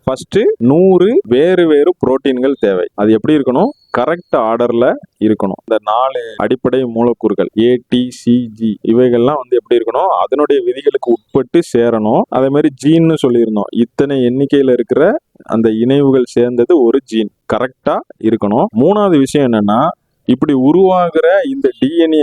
First 100 வேறு வேறு புரோட்டீன்கள் தேவை. அது எப்படி இருக்கணும்? கரெக்ட் ஆர்டர்ல இருக்கணும். இந்த 4 அடிப்படை மூலக்கூறுகள் ATCG இவைகள்லாம் எப்படி இருக்கணும்? அதனுடைய விதிகளுக்கு உட்பட்டு சேரணும். அதே மாதிரி ஜீன்னு சொல்லியிருந்தோம். இத்தனை எண்ணிக்கையில இருக்கிற அந்த இணைவுகள் சேர்ந்தது ஒரு ஜீன் கரெக்டா இருக்கணும். 3வது விஷயம் என்னன்னா, இப்படி உருவாகிற இந்த டிஎன்ஏ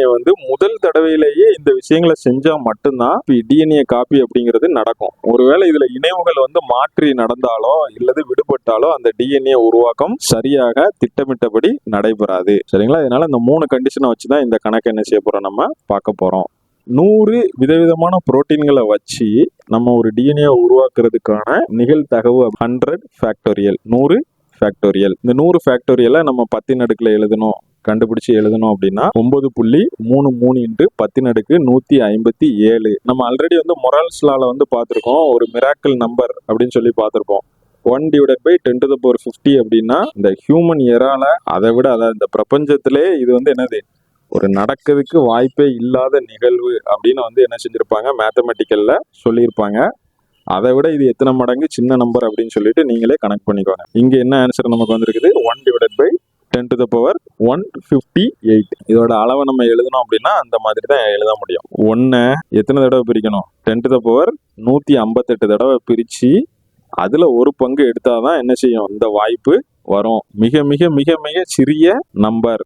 முதல் தடவையிலேயே இந்த விஷயங்களை செஞ்சா மட்டும்தான் டிஎன்ஏ காப்பி அப்படிங்கிறது நடக்கும். ஒருவேளை இதுல இணைவுகள் மாற்றி நடந்தாலோ இல்லது விடுபட்டாலோ அந்த டிஎன்ஏ உருவாக்கம் சரியாக திட்டமிட்டபடி நடைபெறாது. சரிங்களா? இதனால இந்த 3 கண்டிஷனை வச்சுதான் இந்த கணக்கு என்ன செய்ய போறோம், நம்ம பார்க்க போறோம். 100 விதவிதமான புரோட்டீன்களை வச்சு நம்ம ஒரு டிஎன்ஏ உருவாக்குறதுக்கான நிகழ்தகவு 100 ஃபேக்டோரியல். 100 ஃபேக்டோரியல். இந்த 100 ஃபேக்டோரியலை நம்ம 10 அடுக்குல எழுதணும், கண்டுபிடிச்சு எழுதணும் அப்படின்னா 9.33 × 10⁻157. நம்ம ஆல்ரெடி மொரால்ஸ் லால பார்த்துருக்கோம். ஒரு மிராக்கிள் நம்பர் அப்படின்னு சொல்லி பார்த்துருப்போம். 1/10⁻50 அப்படின்னா இந்த ஹியூமன் எரால அதை விட, அதாவது இந்த பிரபஞ்சத்திலே இது என்னது, ஒரு நடக்கிறதுக்கு வாய்ப்பே இல்லாத நிகழ்வு அப்படின்னு என்ன செஞ்சிருப்பாங்க, மேத்தமெட்டிக்கல்ல சொல்லியிருப்பாங்க. அதை விட இது எத்தனை மடங்கு சின்ன நம்பர் அப்படின்னு சொல்லிட்டு நீங்களே கனெக்ட் பண்ணிக்கோங்க. இங்க என்ன ஆன்சர் நமக்கு வந்திருக்குது? 1/10⁻158. இதோட அளவை நம்ம எழுதணும் அப்படின்னா அந்த மாதிரி தான் எழுத முடியும். 1 எத்தனை தடவை பிரிக்கணும்? 10⁻158 தடவை பிரிச்சு அதுல ஒரு பங்கு எடுத்தாதான் என்ன செய்யும், இந்த வாய்ப்பு வரும். மிக மிக மிக மிக சிறிய நம்பர்.